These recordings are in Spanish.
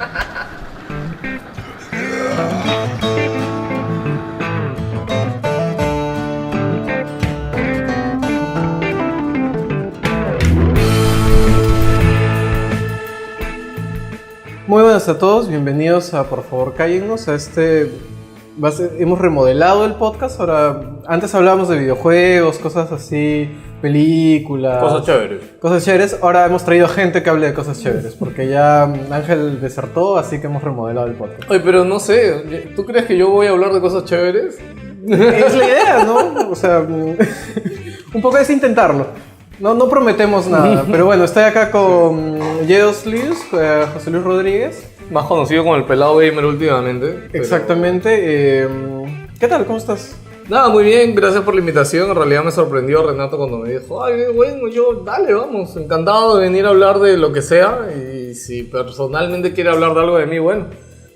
Muy buenas a todos, bienvenidos a Por favor cállennos, a hemos remodelado el podcast. Ahora, antes hablábamos de videojuegos, cosas así, películas, cosas chéveres. Ahora hemos traído gente que hable de cosas chéveres, porque ya Ángel desertó, así que hemos remodelado el podcast. Oye, pero no sé, ¿tú crees que yo voy a hablar de cosas chéveres? Es la idea, ¿no? O sea, un poco es intentarlo. No prometemos nada, pero bueno, estoy acá con Yedos Lius, José Luis Rodríguez. Más conocido como el pelado gamer últimamente. Exactamente. ¿Qué tal? ¿Cómo estás? Nada, muy bien, gracias por la invitación. En realidad me sorprendió Renato cuando me dijo, ay, bueno, dale, vamos, encantado de venir a hablar de lo que sea. Y si personalmente quiere hablar de algo de mí, bueno.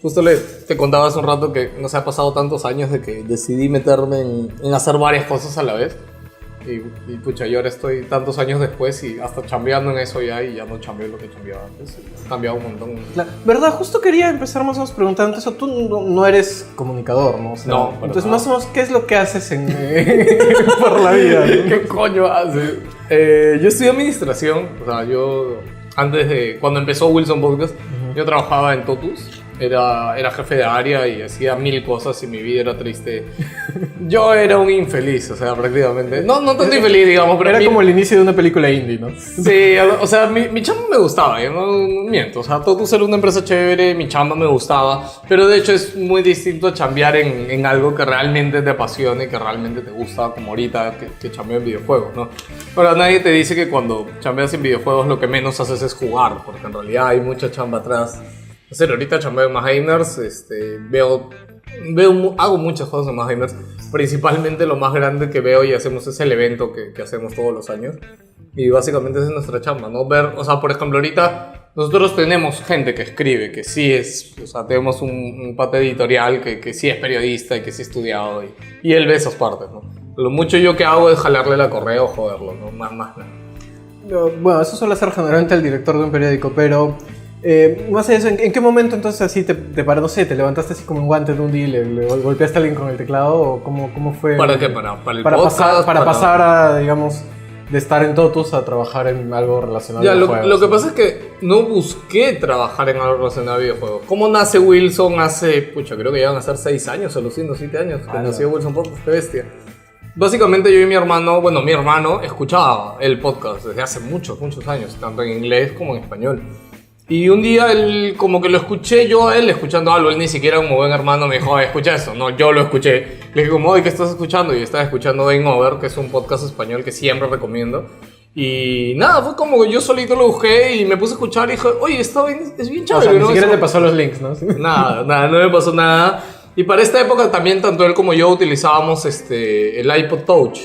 Justo te contaba hace un rato que no se ha pasado tantos años de que decidí meterme en hacer varias cosas a la vez. Y pucha, yo ahora estoy tantos años después y hasta chambeando en eso ya, y ya no chambeo lo que chambeaba antes. Ha cambiado un montón. La verdad, justo quería empezar más o menos preguntando eso. Tú no eres comunicador, ¿no? O sea, no. Entonces, más o menos, ¿qué es lo que haces por la vida? ¿No? ¿Qué coño haces? Yo estudié administración. O sea, yo antes de cuando empezó Wilson Podcast, yo trabajaba en Totus. Era jefe de área y hacía 1000 cosas y mi vida era triste. Yo era un infeliz, o sea, prácticamente. No tanto infeliz, digamos, pero... Era como el inicio de una película indie, ¿no? Sí, o sea, mi chamba me gustaba, yo no miento. O sea, Totus era una empresa chévere, mi chamba me gustaba. Pero de hecho es muy distinto a chambear en algo que realmente te apasiona y que realmente te gusta, como ahorita que chambeo en videojuegos, ¿no? Ahora, nadie te dice que cuando chambeas en videojuegos lo que menos haces es jugar, porque en realidad hay mucha chamba atrás. En serio, ahorita chambeo en Más Gamers, hago muchas cosas en Más Gamers. Principalmente lo más grande que veo y hacemos es el evento que hacemos todos los años. Y básicamente esa es nuestra chamba, ¿no? O sea, por ejemplo, ahorita nosotros tenemos gente que escribe, que sí es, o sea, tenemos un pata editorial que sí es periodista y que sí ha estudiado y él ve esas partes, ¿no? Lo mucho yo que hago es jalarle la correa o joderlo, ¿no? Más nada. Bueno, eso suele ser generalmente el director de un periódico, pero... más allá de eso, ¿en qué momento entonces así te paras, no sé, te levantaste así como un guante de un día y le golpeaste a alguien con el teclado? ¿O cómo fue? ¿Para qué? ¿Para el podcast? Para pasar a, digamos, de estar en Totus a trabajar en algo relacionado a videojuegos. Lo que pasa es que no busqué trabajar en algo relacionado a videojuegos. ¿Cómo nace Wilson? Creo que llevan a ser 6 años, alucino, 7 años que nació Wilson Podcast, qué bestia. Básicamente yo y mi hermano escuchaba el podcast desde hace muchos años, tanto en inglés como en español. Y un día él, como que lo escuché yo a él escuchando algo, él ni siquiera como buen hermano me dijo, escucha eso, no, yo lo escuché. Le dije como, ¿qué estás escuchando? Y estaba escuchando Game Over, que es un podcast español que siempre recomiendo. Y nada, fue como que yo solito lo busqué y me puse a escuchar y dije, oye, es bien chévere. O sea, ¿no? ni siquiera te pasó los links, ¿no? Nada, no me pasó nada. Y para esta época también tanto él como yo utilizábamos el iPod Touch.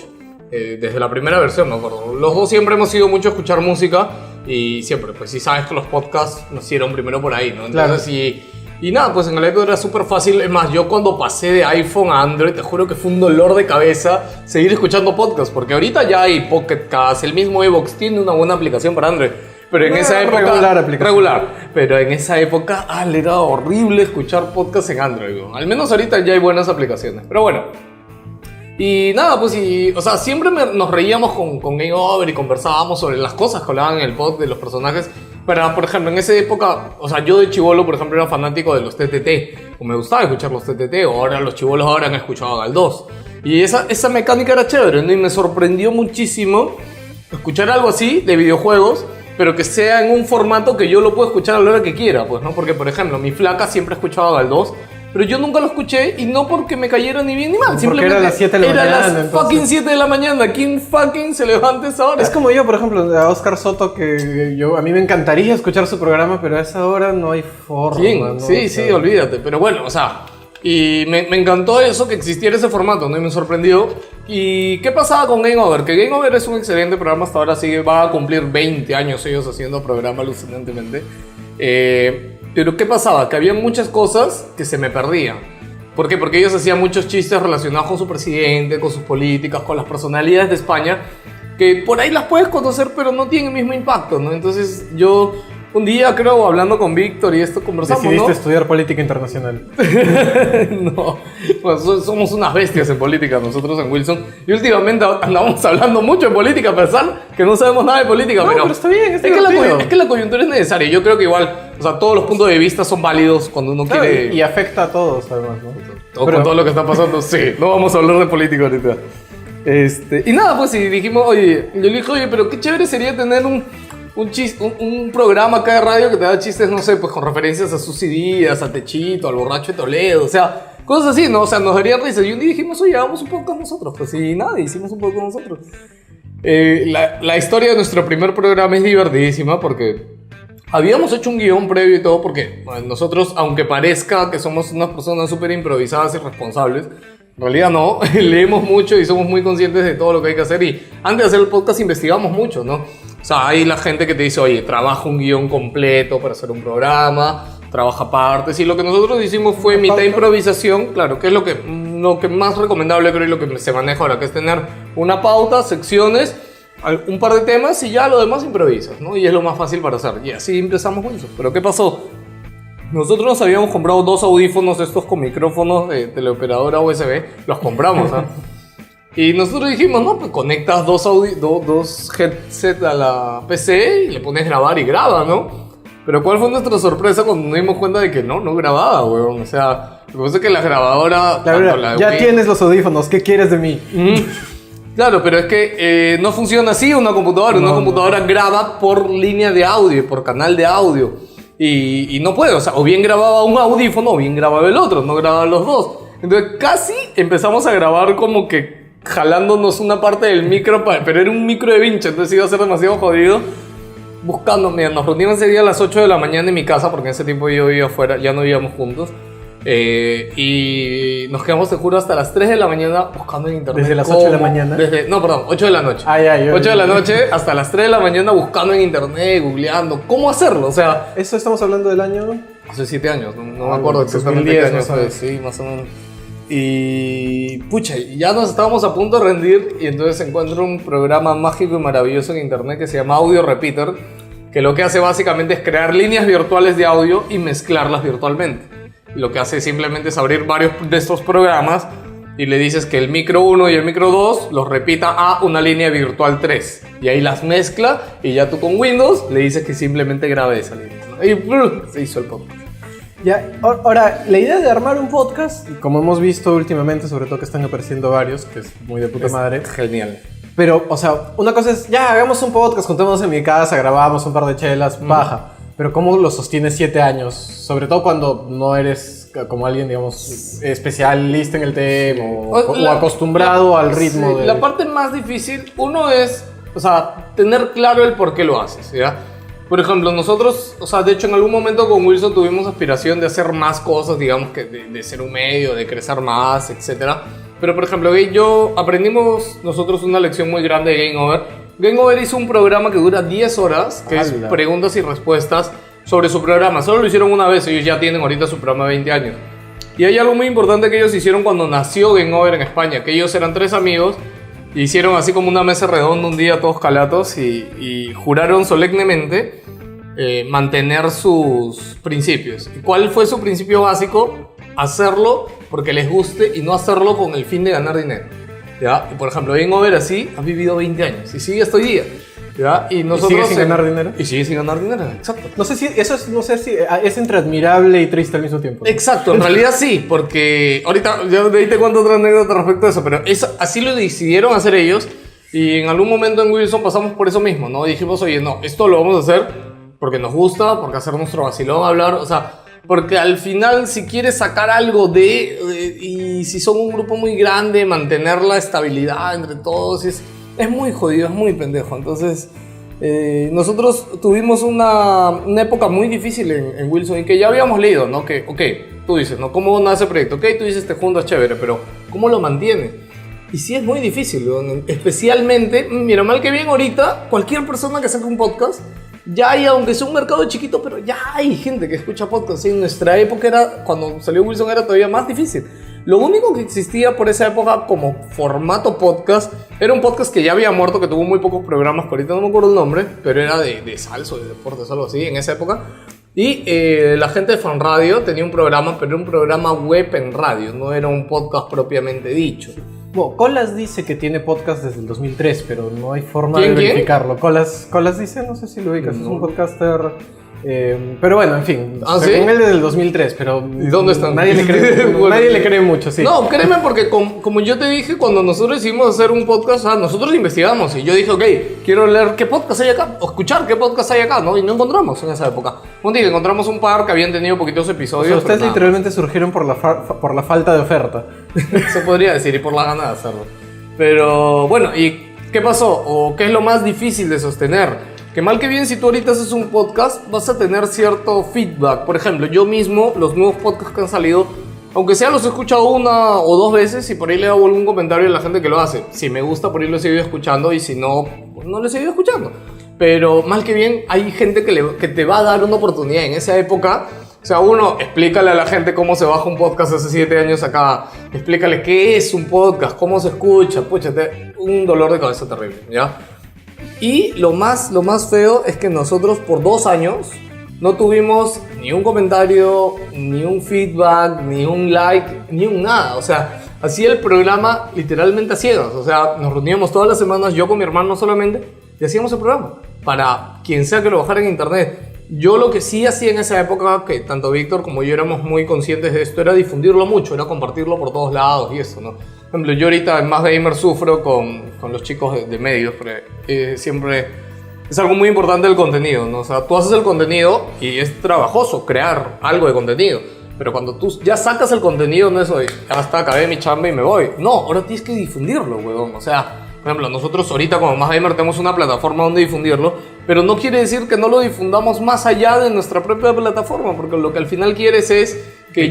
Desde la primera versión, me acuerdo. Los dos siempre hemos ido mucho a escuchar música y siempre, pues si sabes que los podcasts nacieron primero por ahí, ¿no? Entonces, claro. Y nada, pues en el iPod era súper fácil. Es más, yo cuando pasé de iPhone a Android, te juro que fue un dolor de cabeza seguir escuchando podcasts, porque ahorita ya hay Pocket Cast, el mismo iVoox tiene una buena aplicación para Android. Pero en esa época... Regular. Pero en esa época, le era horrible escuchar podcasts en Android, ¿no? Al menos ahorita ya hay buenas aplicaciones. Pero bueno... Y nada, pues o sea, siempre nos reíamos con Game Over y conversábamos sobre las cosas que hablaban en el pod de los personajes. Pero, por ejemplo, en esa época, o sea, yo de chibolo, por ejemplo, era fanático de los TTT. O me gustaba escuchar los TTT, o ahora los chibolos ahora han escuchado a Galdós. Y esa mecánica era chévere, ¿no? Y me sorprendió muchísimo escuchar algo así de videojuegos, pero que sea en un formato que yo lo pueda escuchar a la hora que quiera, pues, ¿no? Porque, por ejemplo, mi flaca siempre ha escuchado a Galdós, pero yo nunca lo escuché y no porque me cayera ni bien ni mal. Simplemente era las 7 de la mañana. Era las fucking 7 de la mañana. ¿Quién fucking se levanta a esa hora? Es como yo, por ejemplo, a Oscar Soto, que a mí me encantaría escuchar su programa, pero a esa hora no hay forma. ¿Quién? ¿No? Sí, olvídate. Pero bueno, o sea... Y me encantó eso, que existiera ese formato, ¿no? Y me sorprendió. ¿Y qué pasaba con Game Over? Que Game Over es un excelente programa, hasta ahora va a cumplir 20 años ellos haciendo programa alucinantemente. Pero ¿qué pasaba? Que había muchas cosas que se me perdían. ¿Por qué? Porque ellos hacían muchos chistes relacionados con su presidente, con sus políticas, con las personalidades de España, que por ahí las puedes conocer, pero no tienen el mismo impacto, ¿no? Entonces yo un día creo, hablando con Víctor y esto conversamos, Decidiste ¿no? estudiar política internacional. No, pues somos unas bestias en política nosotros en Wilson. Y últimamente andamos hablando mucho de política, a pesar que no sabemos nada de política. No, pero está bien, es que la coyuntura es necesaria. Yo creo que igual, o sea, todos los puntos de vista son válidos cuando uno Claro, quiere... y afecta a todos, además, ¿no? Con todo lo que está pasando, sí. No vamos a hablar de política ahorita. Y nada, pues y dijimos, oye, yo le dije, oye, pero qué chévere sería tener un programa acá de radio que te da chistes, no sé, pues con referencias a Susy Díaz, a Techito, al Borracho de Toledo, o sea, cosas así, ¿no? O sea, nos darían risa. Y un día dijimos, oye, hagamos un podcast nosotros. Pues y nada, hicimos un podcast nosotros. La historia de nuestro primer programa es divertidísima porque habíamos hecho un guión previo y todo porque bueno, nosotros, aunque parezca que somos unas personas súper improvisadas y responsables, en realidad no, leemos mucho y somos muy conscientes de todo lo que hay que hacer y antes de hacer el podcast investigamos mucho, ¿no? O sea, hay la gente que te dice, oye, trabaja un guión completo para hacer un programa, trabaja partes y lo que nosotros hicimos fue mitad improvisación, claro, que es lo que más recomendable creo y lo que se maneja ahora, que es tener una pauta, secciones, un par de temas y ya lo demás improvisas, ¿no? Y es lo más fácil para hacer. Y así empezamos con eso. Pero ¿qué pasó? Nosotros nos habíamos comprado 2 audífonos estos con micrófonos de teleoperadora USB, los compramos, ¿ah? Y nosotros dijimos, no, pues conectas dos headsets a la PC y le pones grabar y graba, ¿no? Pero ¿cuál fue nuestra sorpresa cuando nos dimos cuenta de que no grababa, weón? O sea, lo que pasa es que la grabadora... ya tienes los audífonos, ¿qué quieres de mí? Claro, pero es que no funciona así una computadora. Una computadora graba por línea de audio, por canal de audio. Y no puede, o sea, o bien grababa un audífono o bien grababa el otro, no grababa los dos. Entonces casi empezamos a grabar como que jalándonos una parte del micro, pero era un micro de vincha, entonces iba a ser demasiado jodido. Buscando, mira, nos reunimos ese día a las 8 de la mañana en mi casa, porque en ese tiempo yo vivía afuera, ya no vivíamos juntos. Y nos quedamos, te juro, hasta las 3 de la mañana buscando en internet. ¿Desde las 8 de la mañana? No, perdón, 8 de la noche. 8 de la noche hasta las 3 de la mañana buscando en internet, googleando cómo hacerlo. O sea, ¿eso estamos hablando del año? Hace 7 años, no me acuerdo exactamente qué año fue. Sí, más o menos. Y pucha, ya nos estábamos a punto de rendir y entonces encuentro un programa mágico y maravilloso en internet que se llama Audio Repeater, que lo que hace básicamente es crear líneas virtuales de audio y mezclarlas virtualmente. Y lo que hace simplemente es abrir varios de estos programas y le dices que el micro 1 y el micro 2 los repita a una línea virtual 3 y ahí las mezcla y ya tú con Windows le dices que simplemente grabe esa línea, ¿no? Y se hizo el podcast. Ya, ahora, la idea de armar un podcast, como hemos visto últimamente, sobre todo que están apareciendo varios, que es muy de puta madre. Genial. Pero, o sea, una cosa es, ya, hagamos un podcast, juntémonos en mi casa, grabamos un par de chelas, baja. Pero ¿cómo lo sostienes 7 años? Sobre todo cuando no eres como alguien, digamos, especialista en el tema o acostumbrado al ritmo sí, de... La parte más difícil, uno es, o sea, tener claro el por qué lo haces, ¿ya? Por ejemplo, nosotros, o sea, de hecho en algún momento con Wilson tuvimos aspiración de hacer más cosas, digamos, que de ser un medio, de crecer más, etc. Pero, por ejemplo, aprendimos nosotros una lección muy grande de Game Over. Game Over hizo un programa que dura 10 horas, que es preguntas y respuestas sobre su programa. Solo lo hicieron una vez, ellos ya tienen ahorita su programa de 20 años. Y hay algo muy importante que ellos hicieron cuando nació Game Over en España, que ellos eran 3 amigos, y hicieron así como una mesa redonda un día todos calatos y juraron solemnemente mantener sus principios. ¿Y cuál fue su principio básico? Hacerlo porque les guste y no hacerlo con el fin de ganar dinero, ¿ya? Y por ejemplo, Game Over así ha vivido 20 años y sigue hasta hoy día, ¿ya? Y nosotros... ¿Y sigue sin ganar dinero? Y sigue sin ganar dinero, exacto. No sé si eso es, no sé si es entre admirable y triste al mismo tiempo, ¿no? Exacto, en realidad sí, porque ahorita yo te cuento otra anécdota respecto a eso, pero así lo decidieron hacer ellos y en algún momento en Wilson pasamos por eso mismo, ¿no? Dijimos, oye, no, esto lo vamos a hacer porque nos gusta, porque hacer nuestro vacilón, hablar, o sea, porque al final si quieres sacar algo y si son un grupo muy grande, mantener la estabilidad entre todos es muy jodido, es muy pendejo. Entonces nosotros tuvimos una época muy difícil en Wilson y que ya habíamos leído, ¿no? Que, ok, tú dices, ¿no? ¿Cómo nace el proyecto? Ok, tú dices, te juntas, chévere, pero ¿cómo lo mantienes? Y sí es muy difícil, ¿no? Especialmente, mira, mal que bien ahorita, cualquier persona que saque un podcast, ya hay, aunque sea un mercado chiquito, pero ya hay gente que escucha podcast. En nuestra época, cuando salió Wilson, era todavía más difícil. Lo único que existía por esa época como formato podcast era un podcast que ya había muerto, que tuvo muy pocos programas, que ahorita no me acuerdo el nombre, pero era de salsa, de deportes, algo así, en esa época. Y la gente de Fan Radio tenía un programa, pero era un programa web en radio, no era un podcast propiamente dicho. Bueno, Colas dice que tiene podcast desde el 2003, pero no hay forma ¿Quién, de verificarlo. Colas dice, no sé si lo ubicas, No. es un podcaster... pero bueno, en fin, ¿Ah, según sí? él desde el 2003, pero ¿Y dónde están? nadie le cree, Bueno, nadie le cree mucho, sí. No, créeme, porque como yo te dije, cuando nosotros decidimos hacer un podcast, nosotros investigamos y yo dije, ok, quiero leer qué podcast hay acá, o escuchar qué podcast hay acá, ¿no? Y no encontramos en esa época. Un día encontramos un par que habían tenido poquitos O episodios. sea, ustedes pero nada. literalmente surgieron por la falta de oferta. Se podría decir, y por la gana de hacerlo. Pero bueno, ¿y qué pasó? ¿O qué es lo más difícil de sostener? Que mal que bien, si tú ahorita haces un podcast, vas a tener cierto feedback. Por ejemplo, yo mismo, los nuevos podcasts que han salido, aunque sea los he escuchado una o dos veces y por ahí le hago algún comentario a la gente que lo hace. Si me gusta, por ahí lo he seguido escuchando, y si no, pues no lo he seguido escuchando. Pero mal que bien, hay gente que te va a dar una oportunidad en esa época. O sea, uno, explícale a la gente cómo se baja un podcast hace 7 años acá. Explícale qué es un podcast, cómo se escucha. Pucha, un dolor de cabeza terrible, ¿ya? Y lo más feo es que nosotros por 2 años no tuvimos ni un comentario, ni un feedback, ni un like, ni un nada. O sea, hacía el programa literalmente a ciegas. O sea, nos reuníamos todas las semanas, yo con mi hermano solamente, y hacíamos el programa para quien sea que lo bajara en internet. Yo lo que sí hacía en esa época, que tanto Víctor como yo éramos muy conscientes de esto, era difundirlo mucho, era compartirlo por todos lados y eso, ¿no? Por ejemplo, yo ahorita en Más Gamer sufro con los chicos de medios, porque siempre es algo muy importante el contenido, ¿no? O sea, tú haces el contenido y es trabajoso crear algo de contenido, pero cuando tú ya sacas el contenido, no es hoy, ya está, acabé mi chamba y me voy. No, ahora tienes que difundirlo, huevón. O sea, por ejemplo, nosotros ahorita como Más Gamer tenemos una plataforma donde difundirlo, pero no quiere decir que no lo difundamos más allá de nuestra propia plataforma, porque lo que al final quieres es que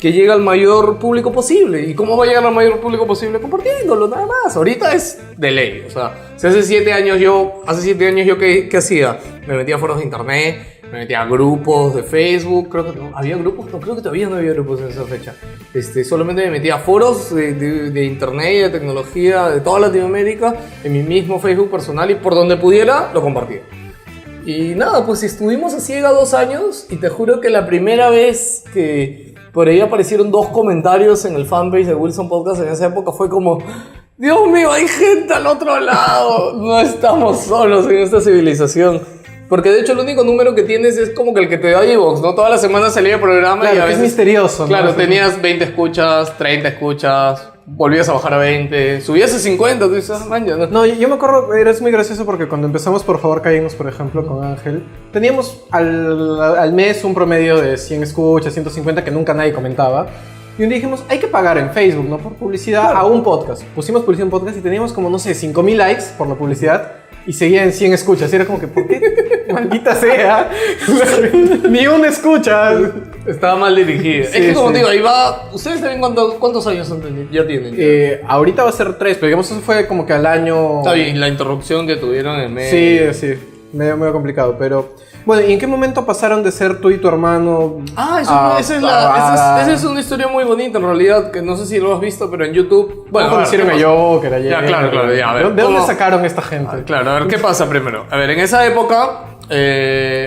llegue al mayor público posible. ¿Y cómo va a llegar al mayor público posible? Compartiéndolo, nada más. Ahorita es de ley. O sea, si hace 7 años yo ¿qué hacía? Me metía a foros de internet, me metía a grupos de Facebook. Creo que no, ¿había grupos? No, creo que todavía no había grupos en esa fecha. Solamente me metía a foros de internet y de tecnología de toda Latinoamérica en mi mismo Facebook personal, y por donde pudiera lo compartía. Y nada, pues estuvimos así 2 años, y te juro que la primera vez que por ahí aparecieron 2 comentarios en el fanpage de Wilson Podcast en esa época fue como, Dios mío, hay gente al otro lado, no estamos solos en esta civilización. Porque de hecho el único número que tienes es como que el que te da iVoox, ¿no? Todas las semanas salía el programa, Claro, y a que veces... es misterioso, ¿no? Claro, Sí. tenías 20 escuchas, 30 escuchas, volvías a bajar a 20, subías a 50, tú dices, man, ya no. No, yo me acuerdo, era muy gracioso porque cuando empezamos Por Favor Cállenos, por ejemplo, con Ángel, teníamos al mes un promedio de 100 escuchas, 150 que nunca nadie comentaba. Y un día dijimos, hay que pagar en Facebook, ¿no? Por publicidad a un podcast. Pusimos publicidad en podcast y teníamos como, no sé, 5,000 likes por la publicidad y seguía en 100 escuchas. Y era como que, ¿por qué? Maldita sea. Ni una escucha. Estaba mal dirigida. Sí, Es que como sí. te digo, ahí va... ¿Ustedes saben cuántos años ya tienen? Ahorita va a ser 3, pero digamos eso fue como que al año... Está bien, la interrupción que tuvieron en medio. Sí, medio complicado, pero... Bueno, ¿y en qué momento pasaron de ser tú y tu hermano? Esa es una historia muy bonita en realidad, que no sé si lo has visto, pero en YouTube... Bueno, a ver, conocieron ¿qué a pasa? Joker ayer. Ya, claro, ya, a ver, ¿De dónde ¿cómo? sacaron esta gente? Claro, a ver, ¿qué pasa primero? A ver, en esa época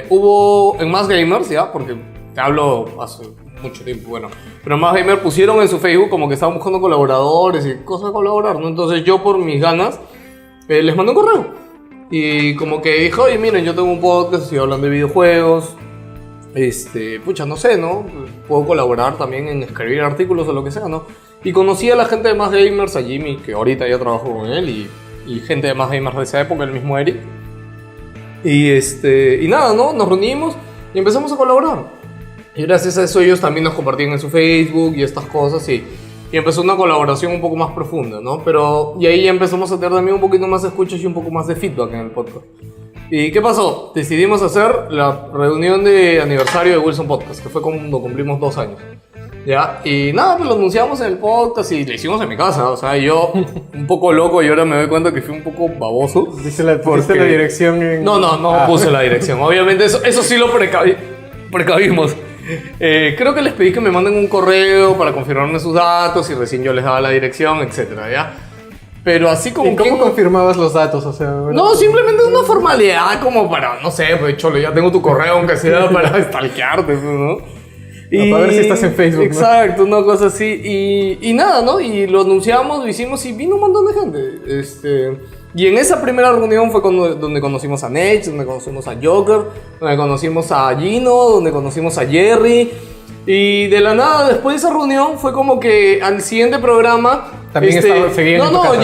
hubo en Más Gamers, ¿ya? Porque te hablo hace mucho tiempo, bueno. Pero Más Gamer pusieron en su Facebook como que estaban buscando colaboradores y cosas de colaborar, ¿no? Entonces yo por mis ganas les mandé un correo. Y como que dijo, oye, miren, yo tengo un podcast, estoy hablando de videojuegos. Pucha, no sé, ¿no? Puedo colaborar también en escribir artículos o lo que sea, ¿no? Y conocí a la gente de Más Gamers, a Jimmy, que ahorita ya trabajo con él, y gente de Más Gamers de esa época, el mismo Eric. Y nada, ¿no? Nos reunimos y empezamos a colaborar. Y gracias a eso ellos también nos compartían en su Facebook y estas cosas, y empezó una colaboración un poco más profunda, ¿no? Y ahí ya empezamos a tener también un poquito más de escuchas y un poco más de feedback en el podcast. ¿Y qué pasó? Decidimos hacer la reunión de aniversario de Wilson Podcast, que fue cuando cumplimos 2 años. ¿Ya? Y nada, pues lo anunciamos en el podcast y lo hicimos en mi casa. O sea, yo un poco loco, y ahora me doy cuenta que fui un poco baboso. Dice la dirección en... No puse la dirección. Obviamente eso sí lo precavimos. Creo que les pedí que me manden un correo para confirmarme sus datos y recién yo les daba la dirección, etcétera, ¿ya? Pero así como... ¿Y cómo confirmabas los datos? O sea, bueno, No, simplemente una formalidad como para, no sé, pues cholo, ya tengo tu correo aunque sea para stalkearte, ¿no? para ver si estás en Facebook, ¿no? Exacto, una cosa así. Y nada, ¿no? Y lo anunciamos, lo hicimos y vino un montón de gente. Y en esa primera reunión fue donde conocimos a Nech, donde conocimos a Joker, donde conocimos a Gino, donde conocimos a Jerry. Y de la nada, después de esa reunión, fue como que al siguiente programa... También seguían en tu casa.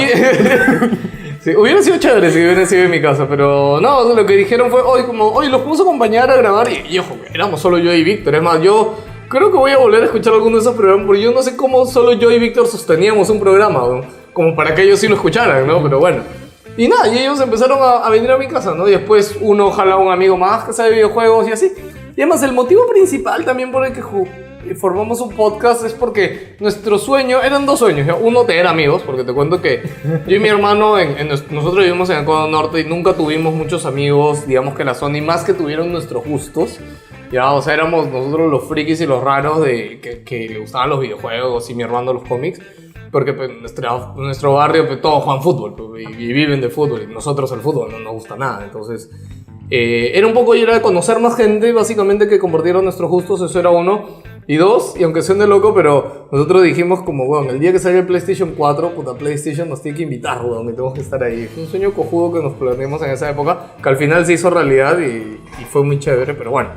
Sí, hubiera sido chévere si hubiera sido en mi casa, pero no, lo que dijeron fue, oye, los podemos acompañar a grabar y ojo, éramos solo yo y Víctor. Es más, yo creo que voy a volver a escuchar alguno de esos programas, porque yo no sé cómo solo yo y Víctor sosteníamos un programa, ¿no? Como para que ellos sí lo escucharan, ¿no? Pero bueno. Y nada, y ellos empezaron a venir a mi casa, ¿no? Y después uno jala a un amigo más que sabe videojuegos y así. Y además el motivo principal también por el que formamos un podcast es porque nuestro sueño, eran dos sueños, ¿ya? Uno, tener amigos, porque te cuento que yo y mi hermano, nosotros vivimos en el Cono Norte y nunca tuvimos muchos amigos, digamos que en la zona, y más que tuvieron nuestros gustos, ya, o sea, éramos nosotros los frikis y los raros que le gustaban los videojuegos y mi hermano los cómics, porque pues, nuestro barrio pues, todos juegan fútbol pues, y viven de fútbol, y nosotros el fútbol no nos gusta nada, entonces... era un poco de conocer más gente, básicamente, que compartieron nuestros gustos, eso era uno. Y dos, y aunque suene loco, pero nosotros dijimos como, weón, el día que salga el PlayStation 4, puta, PlayStation nos tiene que invitar, weón, y tenemos que estar ahí. Fue un sueño cojudo que nos planeamos en esa época, que al final se hizo realidad y fue muy chévere, pero bueno.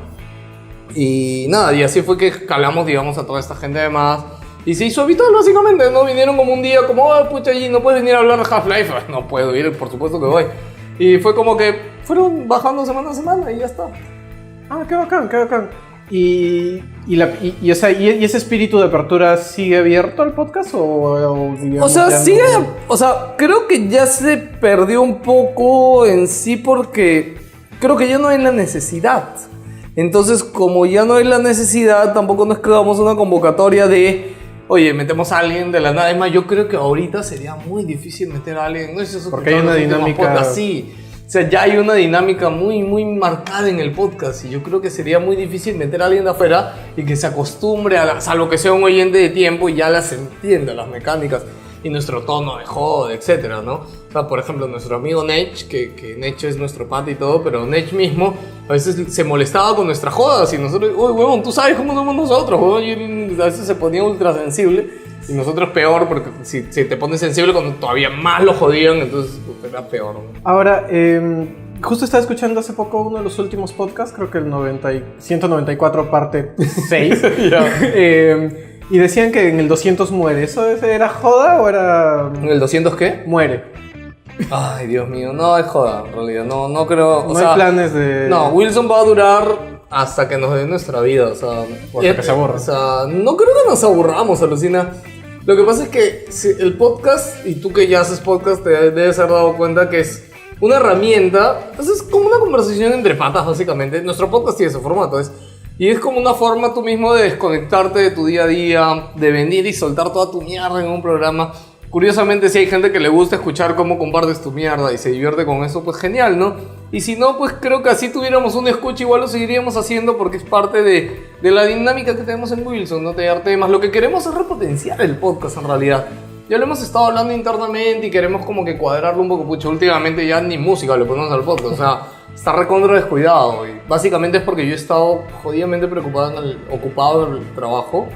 Y nada, y así fue que calamos, digamos, a toda esta gente además. Y se hizo habitual, básicamente, ¿no? Vinieron como un día, como, pucha, allí no puedes venir a hablar de Half-Life. No puedo ir, por supuesto que voy. Y fue como que fueron bajando semana a semana y ya está. Ah, qué bacán, qué bacán. ¿Y ese espíritu de apertura sigue abierto al podcast o sea, sigue, o sea, creo que ya se perdió un poco en sí porque creo que ya no hay la necesidad. Entonces, como ya no hay la necesidad, tampoco nos creamos una convocatoria de, oye, metemos a alguien de la nada. Es más, yo creo que ahorita sería muy difícil meter a alguien. No sé si eso porque hay una dinámica así. O sea, ya hay una dinámica muy, muy marcada en el podcast y yo creo que sería muy difícil meter a alguien de afuera y que se acostumbre a lo que sea un oyente de tiempo y ya las entienda, las mecánicas y nuestro tono de joda, etcétera, ¿no? O sea, por ejemplo, nuestro amigo Nech, que Nech es nuestro pata y todo, pero Nech mismo a veces se molestaba con nuestras jodas y nosotros, uy, huevón, tú sabes cómo somos nosotros, huevón, y a veces se ponía ultra sensible y nosotros peor, porque si te pones sensible cuando todavía más lo jodían, entonces era peor, ¿no? Ahora, justo estaba escuchando hace poco uno de los últimos podcasts, creo que el 194 parte 6. Y decían que en el 200 muere. ¿Eso era joda o era...? ¿En el 200 qué? Muere. Ay, Dios mío, no es joda, en realidad, no creo... No hay planes de... No, Wilson va a durar hasta que nos dé nuestra vida, o sea... O hasta que se aburra. O sea, no creo que nos aburramos, alucina. Lo que pasa es que el podcast, y tú que ya haces podcast, te debes haber dado cuenta que es una herramienta, pues es como una conversación entre patas, básicamente. Nuestro podcast tiene ese formato, y es como una forma tú mismo de desconectarte de tu día a día, de venir y soltar toda tu mierda en un programa. Curiosamente, si hay gente que le gusta escuchar cómo compartes tu mierda y se divierte con eso, pues genial, ¿no? Y si no, pues creo que así tuviéramos un escucha, igual lo seguiríamos haciendo porque es parte de la dinámica que tenemos en Wilson, ¿no? Te dar temas. Lo que queremos es repotenciar el podcast en realidad. Ya lo hemos estado hablando internamente y queremos como que cuadrarlo un poco. Pucha, últimamente ya ni música le ponemos al podcast, o sea, está recontra descuidado. Y básicamente es porque yo he estado jodidamente ocupado en el trabajo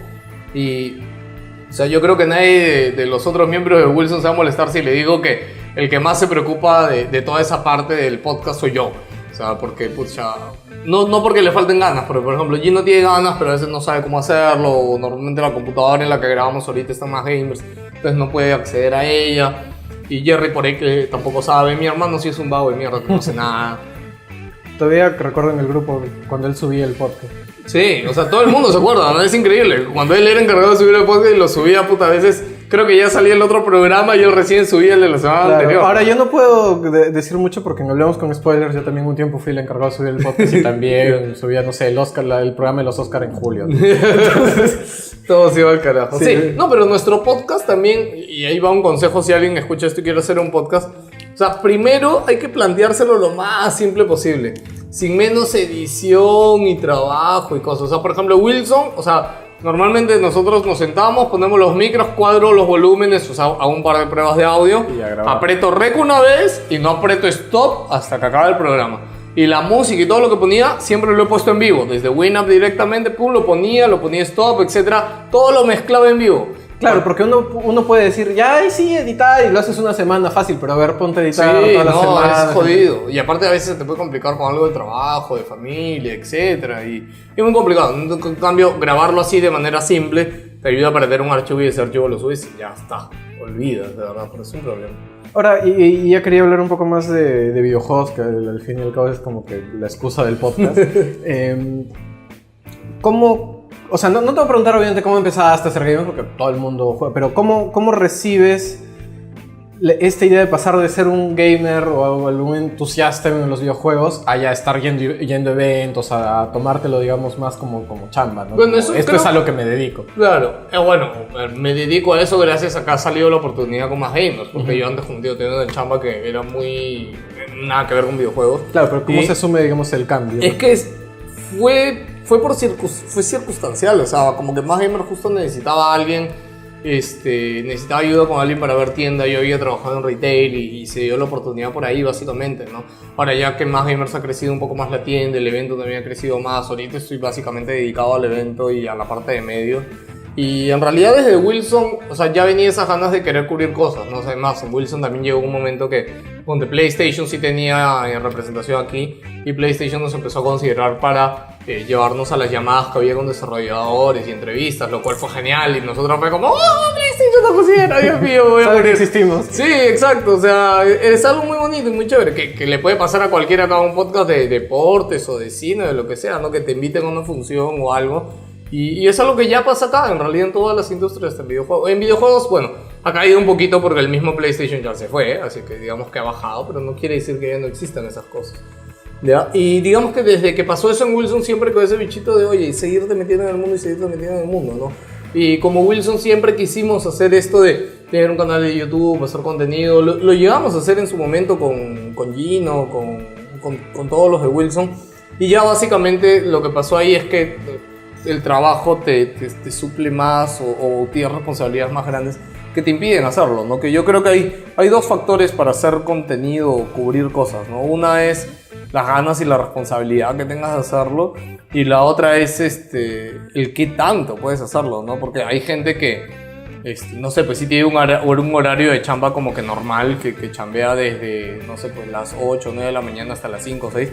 y... O sea, yo creo que nadie de los otros miembros de Wilson se va a molestar si le digo que el que más se preocupa de toda esa parte del podcast soy yo. O sea, porque, pucha, no porque le falten ganas, pero por ejemplo, Gino tiene ganas, pero a veces no sabe cómo hacerlo, o normalmente la computadora en la que grabamos ahorita está más gamers, entonces no puede acceder a ella. Y Jerry por ahí que tampoco sabe, mi hermano sí es un vago de mierda, que no hace nada. Todavía recuerdo en el grupo cuando él subía el podcast. Sí, o sea, todo el mundo se acuerda, ¿no? Es increíble. Cuando él era encargado de subir el podcast y lo subía, puta, a veces creo que ya salía el otro programa y él recién subía el de la semana anterior. Ahora, yo no puedo decir mucho porque en Hablemos con Spoilers yo también un tiempo fui el encargado de subir el podcast y también subía, no sé, el programa de los Oscar en julio. Entonces, todo se iba al carajo. Sí, no, pero nuestro podcast también, y ahí va un consejo si alguien escucha esto y quiere hacer un podcast. O sea, primero hay que planteárselo lo más simple posible. sin menos edición y trabajo y cosas. O sea, por ejemplo, Wilson, o sea, normalmente nosotros nos sentamos, ponemos los micros, cuadro los volúmenes, o sea, hago un par de pruebas de audio, aprieto rec una vez y no aprieto stop hasta que acabe el programa. Y la música y todo lo que ponía, siempre lo he puesto en vivo. Desde Winamp directamente, pum, lo ponía stop, etcétera. Todo lo mezclaba en vivo. Claro, porque uno puede decir, ya, sí, editar, y lo haces una semana fácil, pero a ver, ponte a editar todas las semanas. Es jodido. Y aparte a veces te puede complicar con algo de trabajo, de familia, etcétera. Y es muy complicado. En cambio, grabarlo así de manera simple te ayuda a perder un archivo y ese archivo lo subes y ya está. Olvidas, de verdad, pero es un problema. Ahora, y ya quería hablar un poco más de videojuegos, que al fin y al cabo es como que la excusa del podcast. ¿Cómo...? O sea, no te voy a preguntar obviamente cómo empezaste a hacer gaming, porque todo el mundo juega, pero ¿cómo recibes esta idea de pasar de ser un gamer o algún entusiasta en los videojuegos a ya estar yendo a eventos, a tomártelo, digamos, más como chamba, ¿no? Bueno, eso esto es a lo que me dedico. Claro, bueno, me dedico a eso gracias a que ha salido la oportunidad con Más Gamers, porque yo antes, como tío, tenía una chamba que era muy... nada que ver con videojuegos. Claro, pero ¿cómo se asume, digamos, el cambio? Es que fue circunstancial, o sea, como que Más Gamer justo necesitaba a alguien, necesitaba ayuda con alguien para ver tienda. Yo había trabajado en retail y se dio la oportunidad por ahí, básicamente, ¿no? Ahora, ya que Más Gamers ha crecido un poco más la tienda, el evento también ha crecido más. Ahorita estoy básicamente dedicado al evento y a la parte de medios. Y en realidad desde Wilson, o sea, ya venía esas ganas de querer cubrir cosas, ¿no? O sea, además, en Wilson también llegó un momento donde PlayStation sí tenía representación aquí, y PlayStation nos empezó a considerar para llevarnos a las llamadas que había con desarrolladores y entrevistas, lo cual fue genial, y nosotros fue como, ¡oh, PlayStation nos considera! Dios mío, voy a morir. Existimos. Sí, exacto, o sea, es algo muy bonito y muy chévere, que le puede pasar a cualquiera que haga un podcast de deportes o de cine, de lo que sea, ¿no? Que te inviten a una función o algo. Y es algo que ya pasa acá, en realidad, en todas las industrias del videojuego. En videojuegos, bueno, ha caído un poquito porque el mismo PlayStation ya se fue, así que digamos que ha bajado, pero no quiere decir que ya no existan esas cosas. ¿Ya? Y digamos que desde que pasó eso en Wilson siempre quedó ese bichito de, oye, seguirte metiendo en el mundo y seguirte metiendo en el mundo, ¿no? Y como Wilson siempre quisimos hacer esto de tener un canal de YouTube, hacer contenido, lo llegamos a hacer en su momento con Gino, con todos los de Wilson. Y ya básicamente lo que pasó ahí es que el trabajo te suple más o tienes responsabilidades más grandes que te impiden hacerlo, ¿no? Que yo creo que hay dos factores para hacer contenido o cubrir cosas, ¿no? Una es las ganas y la responsabilidad que tengas de hacerlo, y la otra es el qué tanto puedes hacerlo, ¿no? Porque hay gente que, no sé, pues sí tiene un horario de chamba como que normal, que chambea desde, no sé, pues las 8 o 9 de la mañana hasta las 5 o 6.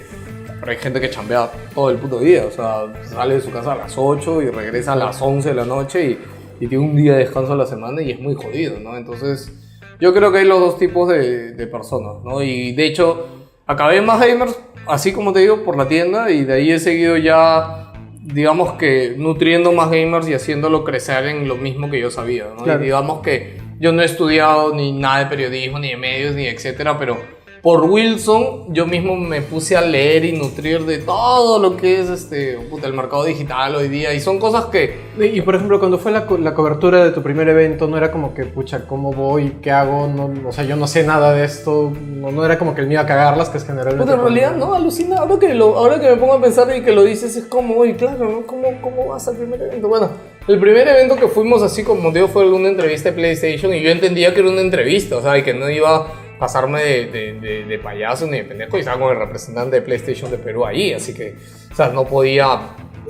Pero hay gente que chambea todo el puto día, o sea, sale de su casa a las 8 y regresa a las 11 de la noche y tiene un día de descanso a la semana y es muy jodido, ¿no? Entonces, yo creo que hay los dos tipos de personas, ¿no? Y de hecho, acabé en Más Gamers, así como te digo, por la tienda, y de ahí he seguido ya, digamos que nutriendo Más Gamers y haciéndolo crecer en lo mismo que yo sabía, ¿no? Claro. Y digamos que yo no he estudiado ni nada de periodismo, ni de medios, ni etcétera, pero por Wilson yo mismo me puse a leer y nutrir de todo lo que es el mercado digital hoy día, y son cosas que... Y por ejemplo, cuando fue la cobertura de tu primer evento, no era como que, pucha, ¿cómo voy? ¿Qué hago? No, o sea, yo no sé nada de esto. No era como que el mío a cagarlas, que es generalmente... Pues en realidad no, alucina. Ahora que me pongo a pensar y que lo dices, es como, oye, claro, ¿no? ¿Cómo vas al primer evento? Bueno, el primer evento que fuimos así como digo fue una entrevista de PlayStation, y yo entendía que era una entrevista, o sea, y que no iba pasarme de payaso ni de pendejo, y estaba con el representante de PlayStation de Perú ahí, así que, o sea, no podía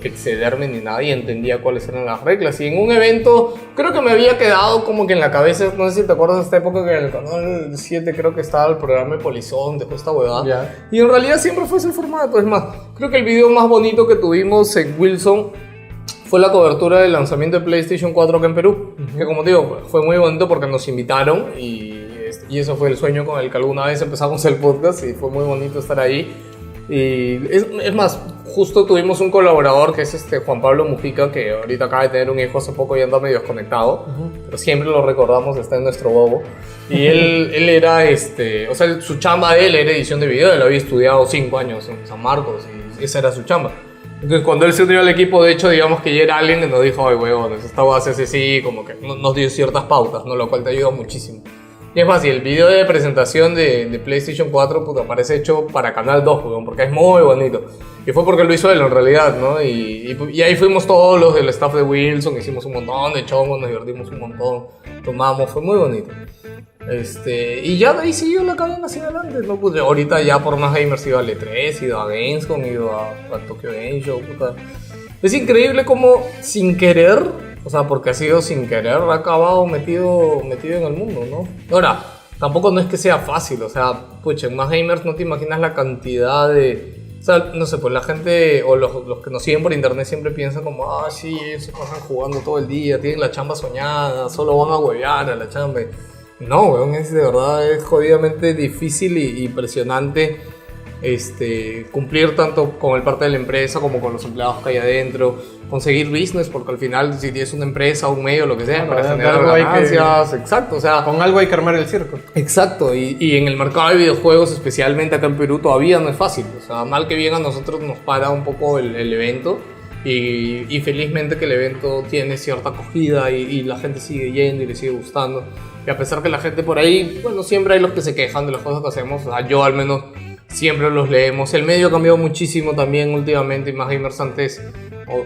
excederme ni nada, y entendía cuáles eran las reglas. Y en un evento creo que me había quedado como que en la cabeza, no sé si te acuerdas de esta época que en el canal 7 creo que estaba el programa de Polizón, de esta huevada, Yeah. Y en realidad siempre fue ese el formato. Es más, creo que el video más bonito que tuvimos en Wilson fue la cobertura del lanzamiento de PlayStation 4 acá en Perú, que como digo, fue muy bonito porque nos invitaron, y eso fue el sueño con el que alguna vez empezamos el podcast, y fue muy bonito estar ahí. Y es más, justo tuvimos un colaborador que es Juan Pablo Mujica, que ahorita acaba de tener un hijo hace poco y anda medio desconectado, pero siempre lo recordamos, está en nuestro bobo. Y él era, o sea, su chamba de él era edición de video. Él había estudiado 5 años en San Marcos y esa era su chamba. Entonces, cuando él se unió al equipo, de hecho, digamos que ya era alguien que nos dijo, ay, huevón, esta va a hacerse así, como que nos dio ciertas pautas, ¿no? Lo cual te ayuda muchísimo. Y es más, y el video de presentación de PlayStation 4, puta, parece hecho para Canal 2, weón, porque es muy bonito. Y fue porque lo hizo él en realidad, ¿no? Y ahí fuimos todos los del staff de Wilson, hicimos un montón de chongos, nos divertimos un montón, tomamos, fue muy bonito. Y ya de ahí siguió la cadena hacia adelante, ¿no? Pues ahorita ya por más gamers ido a L3, ido a Gamescom, ido a Tokyo Game Show, puta. Es increíble como sin querer, o sea, porque ha sido sin querer, ha acabado metido en el mundo, ¿no? Ahora, tampoco no es que sea fácil, o sea, pucha, en más gamers no te imaginas la cantidad de... O sea, no sé, pues la gente o los que nos siguen por internet siempre piensan como, ah, sí, ellos se pasan jugando todo el día, tienen la chamba soñada, solo van a huevear a la chamba. No, weón, es de verdad, es jodidamente difícil y impresionante cumplir tanto con el parte de la empresa como con los empleados que hay adentro, conseguir business, porque al final si tienes una empresa, un medio, lo que sea, para generar ganancias, exacto, o sea... Con algo hay que armar el circo. Exacto, y en el mercado de videojuegos, especialmente acá en Perú, todavía no es fácil, o sea, mal que bien a nosotros nos para un poco el evento, y felizmente que el evento tiene cierta acogida y la gente sigue yendo y le sigue gustando, y a pesar que la gente por ahí, bueno, siempre hay los que se quejan de las cosas que hacemos, o sea, yo al menos siempre los leemos. El medio ha cambiado muchísimo también últimamente, y más gamers antes,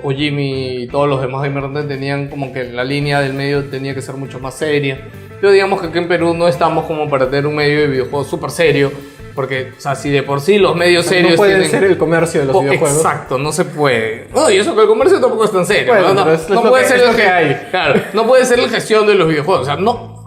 o Jimmy y todos los demás gamers antes tenían como que la línea del medio tenía que ser mucho más seria. Pero digamos que aquí en Perú no estamos como para tener un medio de videojuegos súper serio, porque, o sea, si de por sí los medios serios no pueden ser el comercio de los videojuegos. Exacto, no se puede. No, y eso que el comercio tampoco es tan serio. Bueno, no puede ser lo que hay. Claro, no puede ser la gestión de los videojuegos.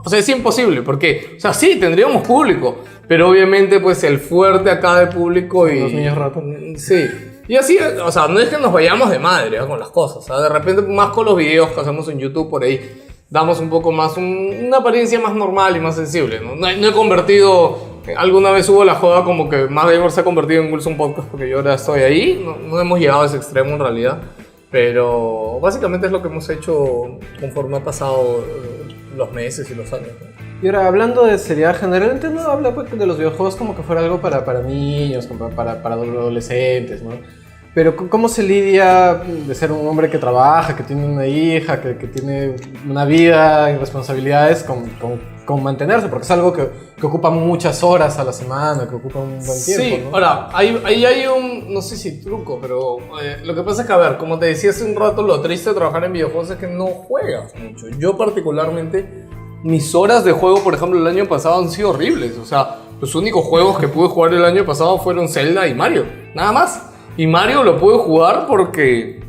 O sea, es imposible, porque, o sea, sí, tendríamos público, pero obviamente, pues, el fuerte acá de público y... Los niños ratos. Sí. Y así, o sea, no es que nos vayamos de madre, ¿no?, con las cosas. O sea, de repente, más con los videos que hacemos en YouTube por ahí, damos un poco más, una apariencia más normal y más sensible, ¿no? No he convertido... Alguna vez hubo la joda como que Más Gamer se ha convertido en Wilson Podcast porque yo ahora estoy ahí. No hemos llegado a ese extremo en realidad. Pero básicamente es lo que hemos hecho conforme ha pasado los meses y los años, ¿no? Y ahora, hablando de seriedad, generalmente no habla pues, de los videojuegos como que fuera algo para niños, como para adolescentes, ¿no? Pero ¿cómo se lidia de ser un hombre que trabaja, que tiene una hija, que tiene una vida y responsabilidades con mantenerse? Porque es algo que ocupa muchas horas a la semana, que ocupa un buen tiempo, sí, ¿no? Ahora, ahí hay un, no sé si truco, pero lo que pasa es que, a ver, como te decía hace un rato, lo triste de trabajar en videojuegos es que no juegas mucho. Yo particularmente, mis horas de juego, por ejemplo, el año pasado han sido horribles. O sea, los únicos juegos que pude jugar el año pasado fueron Zelda y Mario, nada más. Y Mario lo pude jugar porque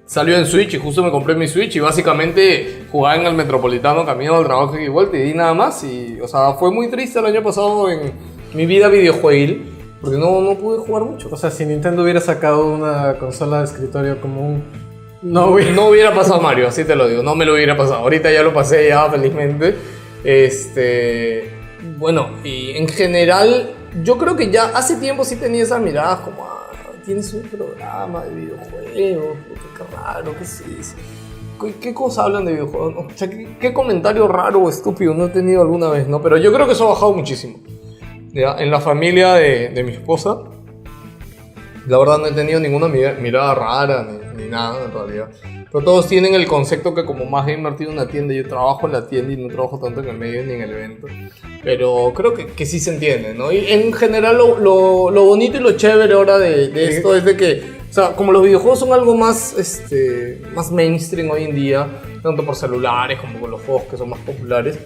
salió en Switch y justo me compré mi Switch y básicamente jugaba en el Metropolitano camino al trabajo y vuelta y nada más. Y, o sea, fue muy triste el año pasado en mi vida videojueguil porque no pude jugar mucho. O sea, si Nintendo hubiera sacado una consola de escritorio como no hubiera pasado Mario, así te lo digo, no me lo hubiera pasado. Ahorita ya lo pasé ya felizmente. Bueno, y en general yo creo que ya hace tiempo sí tenía esas miradas como... Tienes un programa de videojuegos, qué raro, ¿qué es eso? ¿Qué cosas hablan de videojuegos? O sea, ¿qué comentario raro o estúpido no he tenido alguna vez, ¿no? Pero yo creo que eso ha bajado muchísimo. ¿Ya? En la familia de mi esposa, la verdad no he tenido ninguna mirada rara ni nada en realidad. Pero todos tienen el concepto que como Más Gamer tiene una tienda, yo trabajo en la tienda y no trabajo tanto en el medio ni en el evento. Pero creo que sí se entiende, ¿no? Y en general lo bonito y lo chévere ahora de esto es de que, o sea, como los videojuegos son algo más, más mainstream hoy en día, tanto por celulares como con los juegos que son más populares,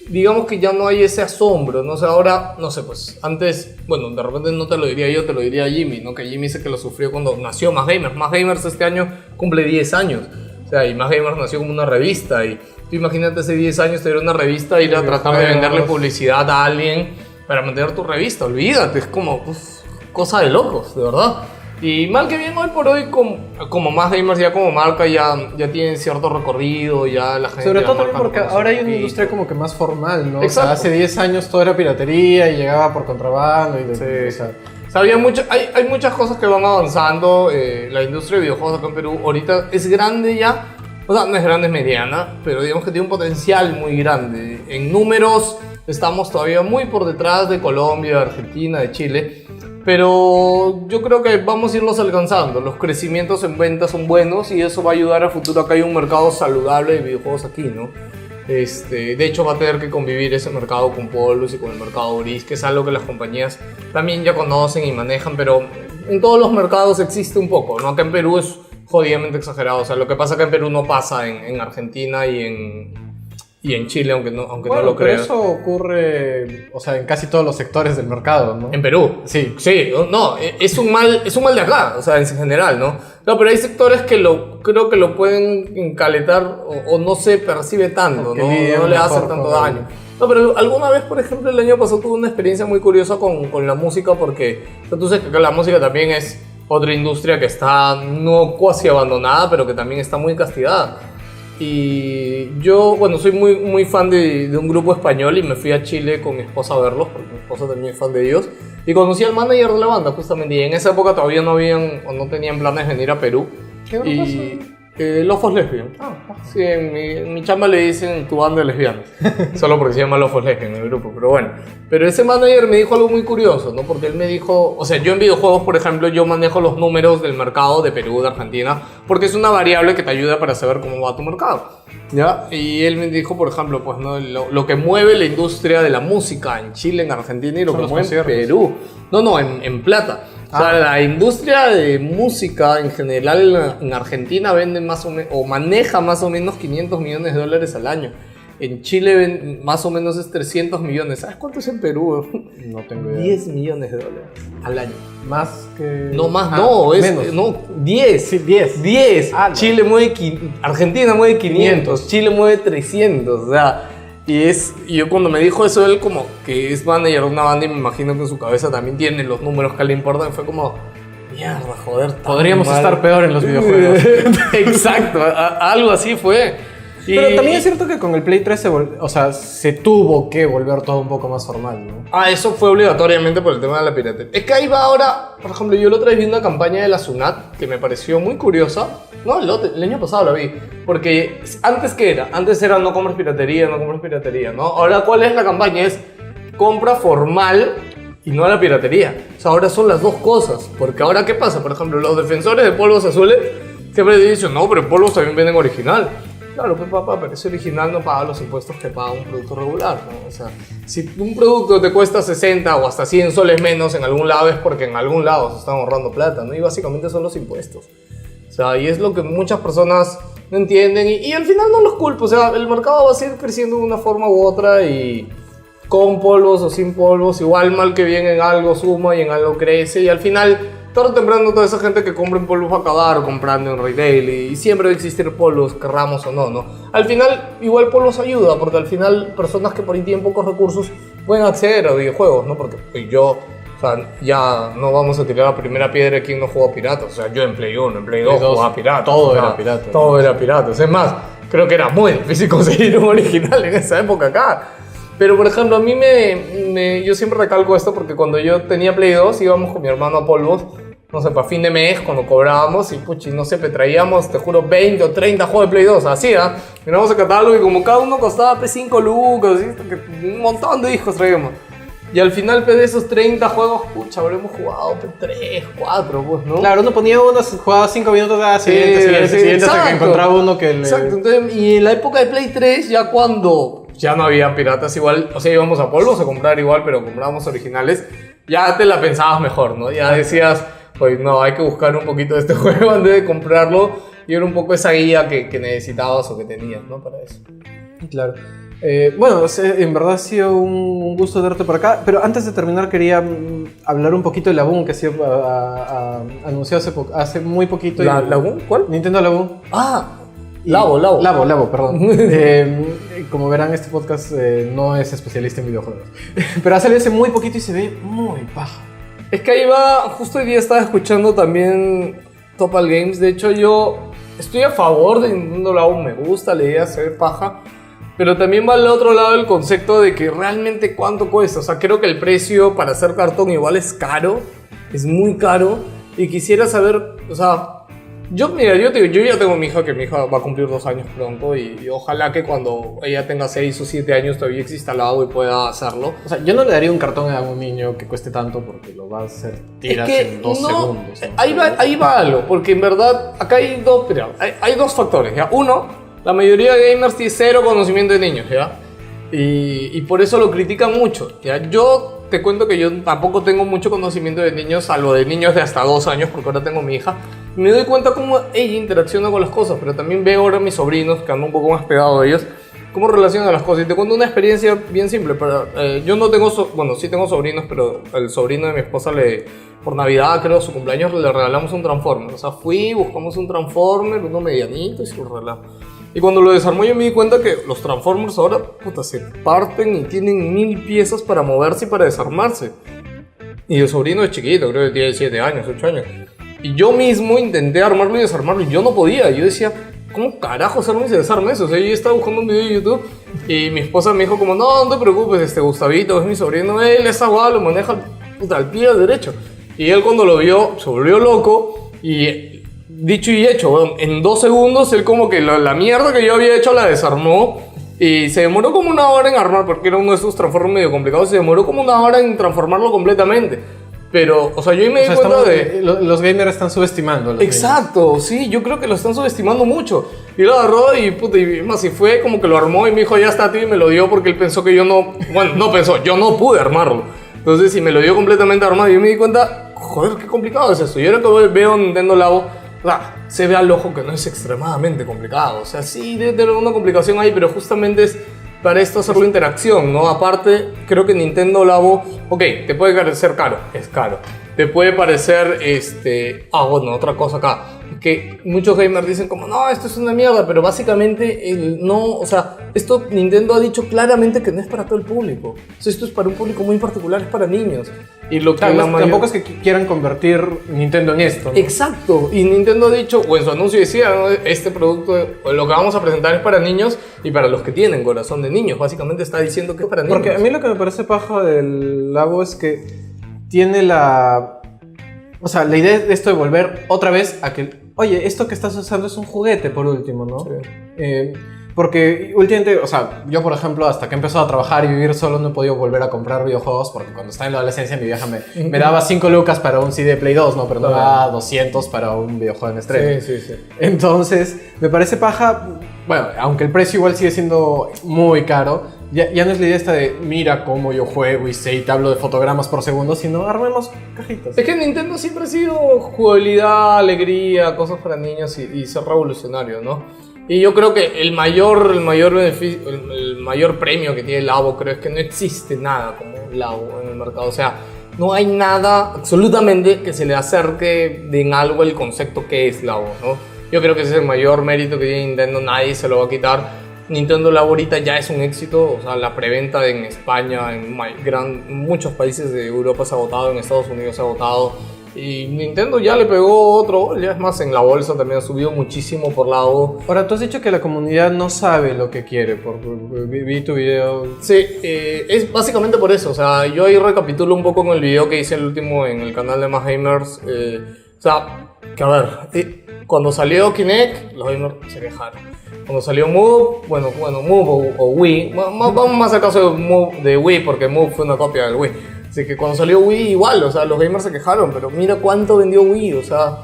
digamos que ya no hay ese asombro, ¿no? O sea, ahora, no sé, pues antes, bueno, de repente no te lo diría yo, te lo diría Jimmy, ¿no? Que Jimmy dice que lo sufrió cuando nació Más Gamers. Más Gamers este año cumple 10 años. O sea, y Más Gamers nació como una revista. Y tú imagínate hace 10 años tener una revista e ir a tratar de venderle publicidad a alguien para mantener tu revista. Olvídate, es como cosa de locos, de verdad. Y mal que bien hoy por hoy, como Más Gamers ya como marca ya tienen cierto recorrido, ya la gente... Sobre todo también porque ahora hay una industria como que más formal, ¿no? Exacto. O sea, hace 10 años todo era piratería y llegaba por contrabando y... Sí. O sea, hay muchas cosas que van avanzando. La industria de videojuegos acá en Perú ahorita es grande ya. O sea, no es grande, es mediana, pero digamos que tiene un potencial muy grande. En números estamos todavía muy por detrás de Colombia, de Argentina, de Chile. Pero yo creo que vamos a irlos alcanzando. Los crecimientos en ventas son buenos y eso va a ayudar a futuro a que haya un mercado saludable de videojuegos aquí, ¿no? De hecho, va a tener que convivir ese mercado con polvos y con el mercado gris, que es algo que las compañías también ya conocen y manejan, pero en todos los mercados existe un poco, ¿no? Acá en Perú es jodidamente exagerado. O sea, lo que pasa acá en Perú no pasa en Argentina y en Chile, aunque no lo creas. Pero eso ocurre, o sea, en casi todos los sectores del mercado, ¿no? En Perú. Sí. Sí, no, es un mal de acá, o sea, en general, ¿no? No, pero hay sectores que creo que lo pueden encaletar o no se percibe tanto, ¿no? No le hace tanto daño. No, pero alguna vez, por ejemplo, el año pasado tuve una experiencia muy curiosa con la música porque o sea, tú sabes que la música también es otra industria que está no casi abandonada, pero que también está muy castigada. Y yo, bueno, soy muy fan de un grupo español y me fui a Chile con mi esposa a verlos, porque mi esposa también es fan de ellos. Y conocí al manager de la banda, justamente. Y en esa época todavía no tenían planes de venir a Perú. ¿Qué grupo Lofos Lesbian. Sí, en mi chamba le dicen tu banda de lesbianas. Solo porque se llama Lofos Lesbian el grupo, pero bueno. Pero ese manager me dijo algo muy curioso, ¿no? Porque él me dijo, o sea, yo en videojuegos, por ejemplo, yo manejo los números del mercado de Perú, de Argentina, porque es una variable que te ayuda para saber cómo va tu mercado, ¿ya? Y él me dijo, por ejemplo, pues, ¿no? Lo que mueve la industria de la música en Chile, en Argentina y lo que mueve en Perú. No, en plata. O sea, la industria de música en general en Argentina vende o maneja más o menos $500 millones al año. En Chile más o menos es 300 millones. ¿Sabes cuánto es en Perú? No tengo idea. $10 millones al año. Más que... No, más menos. No, 10. Sí, 10. 10. Chile Argentina mueve 500. Chile mueve 300. O sea... Y yo cuando me dijo eso, él como que es manager de una banda y me imagino que en su cabeza también tiene los números que le importan, fue como, mierda, joder. Podríamos estar peor en los videojuegos. Exacto, algo así fue. Pero también es cierto que con el Play 3 se tuvo que volver todo un poco más formal, ¿no? Eso fue obligatoriamente por el tema de la piratería. Es que ahí va ahora, por ejemplo, yo la otra vez vi una campaña de la SUNAT que me pareció muy curiosa. No, el año pasado la vi. Porque antes, ¿qué era? Antes era no compres piratería, ¿no? Ahora, ¿cuál es la campaña? Es compra formal y no la piratería. O sea, ahora son las dos cosas. Porque ahora, ¿qué pasa? Por ejemplo, los defensores de polvos azules siempre dicen, no, pero en polvos también venden original. Claro, pues papá, pero ese original no paga los impuestos que paga un producto regular, ¿no? O sea, si un producto te cuesta 60 o hasta 100 soles menos en algún lado es porque en algún lado se están ahorrando plata, ¿no? Y básicamente son los impuestos. O sea, y es lo que muchas personas no entienden y al final no los culpo. O sea, el mercado va a seguir creciendo de una forma u otra y con polvos o sin polvos, igual mal que bien en algo suma y en algo crece y al final... Tarde o temprano toda esa gente que compra en polvos va a acabar comprando en retail y siempre va a existir polvos, querramos o no, ¿no? Al final, igual polvos ayuda, porque al final personas que por ahí tienen pocos recursos pueden acceder a videojuegos, ¿no? Porque yo, o sea, ya no vamos a tirar la primera piedra quien no juega piratas. O sea, yo en Play 1, en Play 2 jugaba piratas. Todo era pirata. Todo era piratas. Es más, creo que era muy difícil conseguir un original en esa época acá. Pero, por ejemplo, a mí yo siempre recalco esto porque cuando yo tenía Play 2 íbamos con mi hermano a polvos, no sé, para fin de mes, cuando cobrábamos y, puchi, no sé, traíamos, te juro, 20 o 30 juegos de Play 2, así, ¿ah? Miramos el catálogo y como cada uno costaba P5 lucas, ¿sí? Un montón de discos traíamos. Y al final, de esos 30 juegos, pucha, habremos jugado 3, 4, pues, ¿no? Claro, uno ponía uno, jugaba 5 minutos, siguiente, hasta que encontraba uno que le... Exacto, entonces, y en la época de Play 3, ya cuando ya no había piratas igual, o sea, íbamos a polvos a comprar igual, pero comprábamos originales, ya te la pensabas mejor, ¿no? Ya decías, pues no, hay que buscar un poquito de este juego antes de comprarlo y era un poco esa guía que necesitabas o que tenías, ¿no? Para eso. Claro. Bueno, en verdad ha sido un gusto verte por acá, pero antes de terminar quería hablar un poquito de Laboon, que ha sido anunciado hace muy poquito. ¿Laboon? ¿Cuál? Nintendo Laboon. Labo, perdón. Como verán, este podcast no es especialista en videojuegos, pero ha salido hace muy poquito y se ve muy paja. Es que ahí va, justo hoy día estaba escuchando también Topal Games. De hecho, yo estoy a favor de Nintendo Laboon, me gusta la idea de hacer paja. Pero también va al otro lado el concepto de que realmente cuánto cuesta. O sea, creo que el precio para hacer cartón igual es caro. Es muy caro. Y quisiera saber, o sea... yo ya tengo mi hija, que mi hija va a cumplir 2 años pronto. Y ojalá que cuando ella tenga 6 o 7 años todavía exista Labo y pueda hacerlo. O sea, yo no le daría un cartón a un niño que cueste tanto porque lo va a hacer tiras en 2 segundos. ¿No? Ahí va algo. Porque en verdad, acá hay dos factores. ¿Ya? Uno... la mayoría de gamers tiene cero conocimiento de niños, ¿ya? Y por eso lo critican mucho, ¿ya? Yo te cuento que yo tampoco tengo mucho conocimiento de niños, salvo de niños de hasta 2 años, porque ahora tengo mi hija. Y me doy cuenta cómo ella interacciona con las cosas, pero también veo ahora a mis sobrinos, que ando un poco más pegado de ellos, cómo relacionan las cosas. Y te cuento una experiencia bien simple. Yo no tengo, bueno, sí tengo sobrinos, pero el sobrino de mi esposa por Navidad, creo, su cumpleaños, le regalamos un Transformer. O sea, buscamos un Transformer, uno medianito y se lo regalamos. Y cuando lo desarmó yo me di cuenta que los Transformers ahora, puta, se parten y tienen 1000 piezas para moverse y para desarmarse. Y el sobrino es chiquito, creo que tiene 7 años, 8 años. Y yo mismo intenté armarlo y desarmarlo y yo no podía. Yo decía, ¿cómo carajo arma y se desarma eso? O sea, yo estaba buscando un video de YouTube y mi esposa me dijo como, no te preocupes, Gustavito es mi sobrino, él esa guada lo maneja puta, al pie derecho. Y él cuando lo vio, se volvió loco y dicho y hecho, bueno, en 2 segundos él como que la mierda que yo había hecho la desarmó y se demoró como 1 hora en armar, porque era uno de esos transformers medio complicados, se demoró como 1 hora en transformarlo completamente. Pero, o sea, yo me di cuenta de... Los gamers están subestimando. Exacto, niños. Sí, yo creo que lo están subestimando mucho. Y lo agarró y, puta, y más, y fue como que lo armó y me dijo, ya está, tío, y me lo dio porque él pensó que yo no... Bueno, no pensó, yo no pude armarlo. Entonces, si me lo dio completamente armado, yo me di cuenta, joder, qué complicado es esto. Y ahora que veo Nintendo Labo, se ve al ojo que no es extremadamente complicado. O sea, sí, debe tener una complicación ahí, pero justamente es para esto hacerlo interacción, ¿no? Aparte, creo que Nintendo Labo, ok, te puede parecer caro, es caro. Te puede parecer, bueno, otra cosa acá, que muchos gamers dicen como, no, esto es una mierda, pero básicamente, no, o sea, esto Nintendo ha dicho claramente que no es para todo el público. O sea, esto es para un público muy particular, es para niños. Y lo que tampoco es que quieran convertir Nintendo en esto, ¿no? Exacto, y Nintendo ha dicho, o en su anuncio decía, ¿no? Este producto, lo que vamos a presentar es para niños y para los que tienen corazón de niños. Básicamente está diciendo que es para niños. Porque a mí lo que me parece paja del Labo es que tiene o sea, la idea de esto de volver otra vez a que, oye, esto que estás usando es un juguete, por último, ¿no? Sí. Porque últimamente, o sea, yo por ejemplo, hasta que he empezado a trabajar y vivir solo, no he podido volver a comprar videojuegos porque cuando estaba en la adolescencia mi vieja me daba 5 lucas para un CD de Play 2, ¿no? Pero no daba 200 para un videojuego en estreno. Sí. Entonces, me parece paja, bueno, aunque el precio igual sigue siendo muy caro, ya no es la idea esta de mira cómo yo juego y sé y te hablo de fotogramas por segundo, sino armemos cajitas. Es que Nintendo siempre ha sido jugabilidad, alegría, cosas para niños y ser revolucionario, ¿no? Y yo creo que el mayor beneficio, el mayor premio que tiene Labo, creo, es que no existe nada como Labo en el mercado. O sea, no hay nada absolutamente que se le acerque en algo el concepto que es Labo, ¿no? Yo creo que ese es el mayor mérito que tiene Nintendo, nadie se lo va a quitar. Nintendo Labo ahorita ya es un éxito, o sea, la preventa en España, en muchos países de Europa se ha agotado, en Estados Unidos se ha agotado. Y Nintendo ya le pegó otro, ya es más, en la bolsa también ha subido muchísimo por Labo. Ahora, tú has dicho que la comunidad no sabe lo que quiere, vi tu video. Sí, es básicamente por eso, o sea, yo ahí recapitulo un poco en el video que hice el último en el canal de Más Gamers. O sea, que a ver, cuando salió Kinect, los gamers se quejaron. Cuando salió Move, bueno, Move o Wii, vamos más al caso de Wii, porque Move fue una copia del Wii. Así que cuando salió Wii igual, o sea, los gamers se quejaron, pero mira cuánto vendió Wii, o sea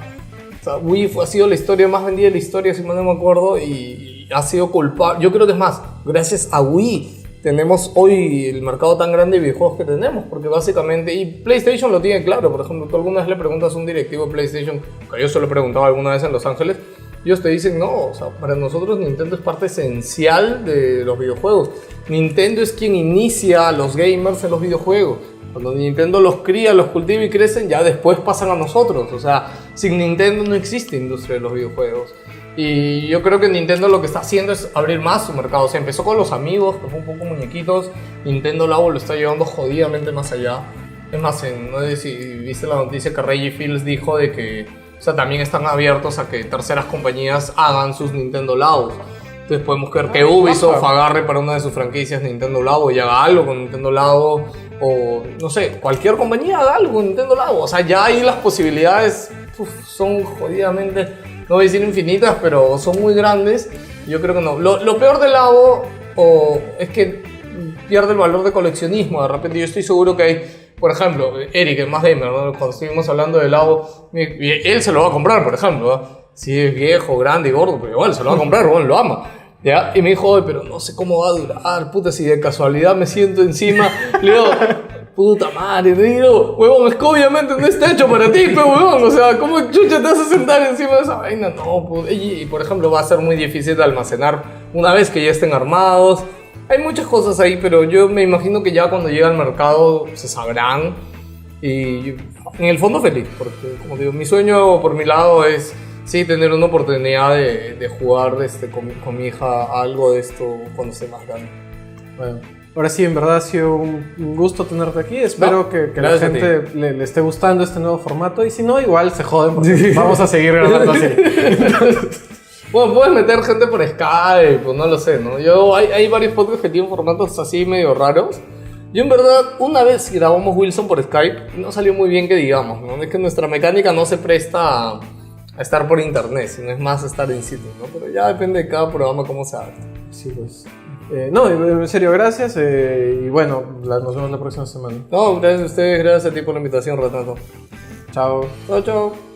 Wii ha sido la historia más vendida de la historia, si mal no me acuerdo, y ha sido culpable. Yo creo que es más, gracias a Wii tenemos hoy el mercado tan grande de videojuegos que tenemos, porque básicamente, y PlayStation lo tiene claro, por ejemplo, tú alguna vez le preguntas a un directivo de PlayStation, que yo se lo he preguntado alguna vez en Los Ángeles, ellos te dicen, no, o sea, para nosotros Nintendo es parte esencial de los videojuegos. Nintendo es quien inicia a los gamers en los videojuegos. Cuando Nintendo los cría, los cultiva y crecen, ya después pasan a nosotros. O sea, sin Nintendo no existe industria de los videojuegos. Y yo creo que Nintendo lo que está haciendo es abrir más su mercado. O sea, empezó con los amigos, que fue un poco muñequitos. Nintendo Labo lo está llevando jodidamente más allá. Es más, no sé si viste la noticia que Reggie Fils dijo de que, o sea, también están abiertos a que terceras compañías hagan sus Nintendo Labos. Entonces podemos ver que Ubisoft agarre para una de sus franquicias Nintendo Labo y haga algo con Nintendo Labo. O, no sé, cualquier compañía haga algo con Nintendo Labo. O sea, ya ahí las posibilidades son jodidamente, no voy a decir infinitas, pero son muy grandes. Yo creo que no. Lo peor del Labo es que pierde el valor de coleccionismo. De repente yo estoy seguro que hay, por ejemplo, Eric, el Más Gamer, ¿no? Cuando estuvimos hablando del Labo, él se lo va a comprar, por ejemplo, ¿no? Si es viejo, grande y gordo, pero igual se lo va a comprar, bueno, lo ama. ¿Ya? Y me dijo, oye, pero no sé cómo va a durar, puta, si de casualidad me siento encima. Le digo, puta madre, le digo, huevón, es que obviamente no está hecho para ti, pero huevón, o sea, ¿cómo chucha te vas a sentar encima de esa vaina? No, pues, y por ejemplo, va a ser muy difícil de almacenar una vez que ya estén armados. Hay muchas cosas ahí, pero yo me imagino que ya cuando llegue al mercado se sabrán. Y en el fondo feliz, porque como digo, mi sueño por mi lado es sí tener una oportunidad de jugar con mi hija algo de esto cuando esté más grande. Bueno, ahora sí, en verdad ha sido un gusto tenerte aquí. Espero que la gente le esté gustando este nuevo formato. Y si no, igual se joden porque vamos a seguir grabando así. Bueno, puedes meter gente por Skype, pues no lo sé, ¿no? Hay varios podcasts que tienen formatos así medio raros. Yo en verdad, una vez grabamos Wilson por Skype y no salió muy bien que digamos, ¿no? Es que nuestra mecánica no se presta a estar por internet, sino es más estar in situ, ¿no? Pero ya depende de cada programa cómo se haga. Sí, pues. No, en serio, gracias. Y bueno, nos vemos la próxima semana. No, gracias a ustedes, gracias a ti por la invitación, Renato. Chao. Chao, chao.